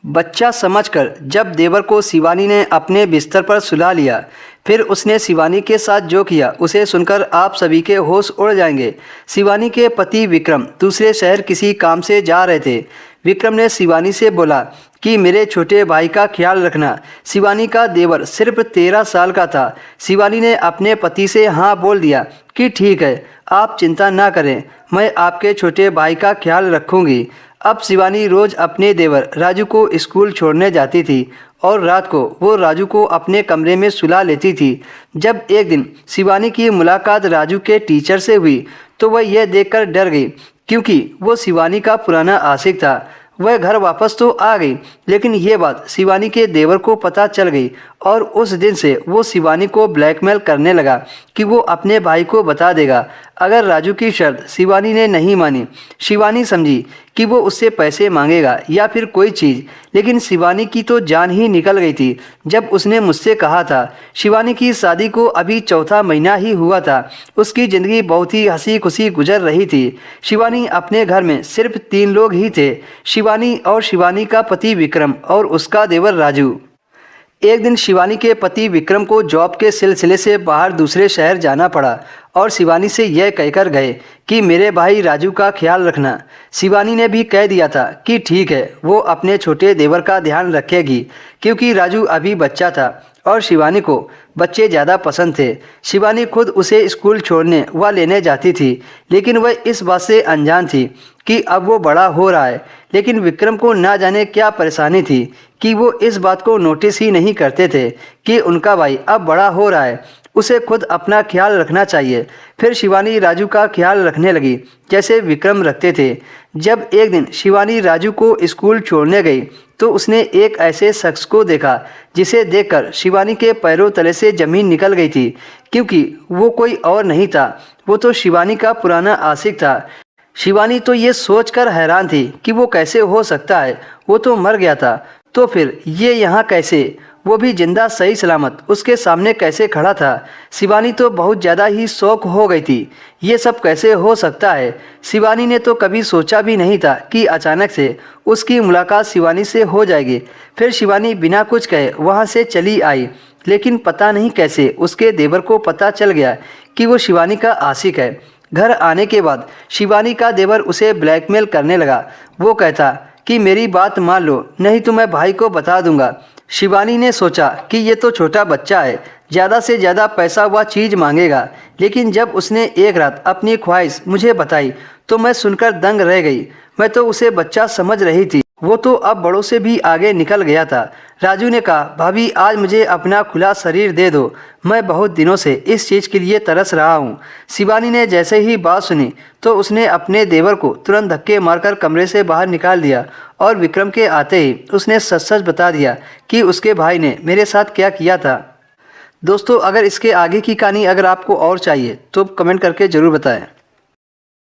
बच्चा समझकर जब देवर को शिवानी ने अपने बिस्तर पर सुला लिया, फिर उसने शिवानी के साथ जो किया उसे सुनकर आप सभी के होश उड़ जाएंगे। शिवानी के पति विक्रम दूसरे शहर किसी काम से जा रहे थे। विक्रम ने शिवानी से बोला कि मेरे छोटे भाई का ख्याल रखना। शिवानी का देवर सिर्फ 13 साल का था। शिवानी ने अपने पति से हाँ बोल दिया कि ठीक है, आप चिंता ना करें, मैं आपके छोटे भाई का ख्याल रखूंगी। अब शिवानी रोज़ अपने देवर राजू को स्कूल छोड़ने जाती थी और रात को वो राजू को अपने कमरे में सुला लेती थी। जब एक दिन शिवानी की मुलाकात राजू के टीचर से हुई तो वह यह देखकर डर गई, क्योंकि वो शिवानी का पुराना आशिक था। वह घर वापस तो आ गई, लेकिन ये बात शिवानी के देवर को पता चल गई और उस दिन से वो शिवानी को ब्लैकमेल करने लगा कि वो अपने भाई को बता देगा। अगर राजू की शर्त शिवानी ने नहीं मानी, शिवानी समझी कि वो उससे पैसे मांगेगा या फिर कोई चीज़, लेकिन शिवानी की तो जान ही निकल गई थी जब उसने मुझसे कहा था। शिवानी की शादी को अभी चौथा महीना ही हुआ था। उसकी ज़िंदगी बहुत ही हंसी खुशी गुजर रही थी। शिवानी अपने घर में सिर्फ 3 लोग ही थे, शिवानी और शिवानी का पति विक्रम और उसका देवर राजू। एक दिन शिवानी के पति विक्रम को जॉब के सिलसिले से बाहर दूसरे शहर जाना पड़ा और शिवानी से यह कहकर गए कि मेरे भाई राजू का ख्याल रखना। शिवानी ने भी कह दिया था कि ठीक है, वो अपने छोटे देवर का ध्यान रखेगी, क्योंकि राजू अभी बच्चा था और शिवानी को बच्चे ज़्यादा पसंद थे। शिवानी खुद उसे स्कूल छोड़ने व लेने जाती थी, लेकिन वह इस बात से अनजान थी कि अब वो बड़ा हो रहा है। लेकिन विक्रम को ना जाने क्या परेशानी थी कि वो इस बात को नोटिस ही नहीं करते थे कि उनका भाई अब बड़ा हो रहा है, उसे खुद अपना ख्याल रखना चाहिए। फिर शिवानी राजू का ख्याल रखने लगी जैसे विक्रम रखते थे। जब एक दिन शिवानी राजू को स्कूल छोड़ने गई तो उसने एक ऐसे शख्स को देखा जिसे देखकर शिवानी के पैरों तले से ज़मीन निकल गई थी, क्योंकि वो कोई और नहीं था, वो तो शिवानी का पुराना आशिक था। शिवानी तो ये सोचकर हैरान थी कि वो कैसे हो सकता है, वो तो मर गया था, तो फिर ये यहाँ कैसे, वो भी जिंदा सही सलामत उसके सामने कैसे खड़ा था। शिवानी तो बहुत ज़्यादा ही शौक हो गई थी, ये सब कैसे हो सकता है। शिवानी ने तो कभी सोचा भी नहीं था कि अचानक से उसकी मुलाकात शिवानी से हो जाएगी। फिर शिवानी बिना कुछ कहे वहाँ से चली आई, लेकिन पता नहीं कैसे उसके देवर को पता चल गया कि वो शिवानी का आशिक है। घर आने के बाद शिवानी का देवर उसे ब्लैकमेल करने लगा। वो कहता कि मेरी बात मान लो, नहीं तो मैं भाई को बता दूंगा। शिवानी ने सोचा कि ये तो छोटा बच्चा है, ज़्यादा से ज़्यादा पैसा व चीज़ मांगेगा, लेकिन जब उसने एक रात अपनी ख्वाहिश मुझे बताई तो मैं सुनकर दंग रह गई। मैं तो उसे बच्चा समझ रही थी, वो तो अब बड़ों से भी आगे निकल गया था। राजू ने कहा, भाभी आज मुझे अपना खुला शरीर दे दो, मैं बहुत दिनों से इस चीज़ के लिए तरस रहा हूँ। शिवानी ने जैसे ही बात सुनी तो उसने अपने देवर को तुरंत धक्के मारकर कमरे से बाहर निकाल दिया और विक्रम के आते ही उसने सच सच बता दिया कि उसके भाई ने मेरे साथ क्या किया था। दोस्तों, अगर इसके आगे की कहानी अगर आपको और चाहिए तो कमेंट करके ज़रूर बताएं।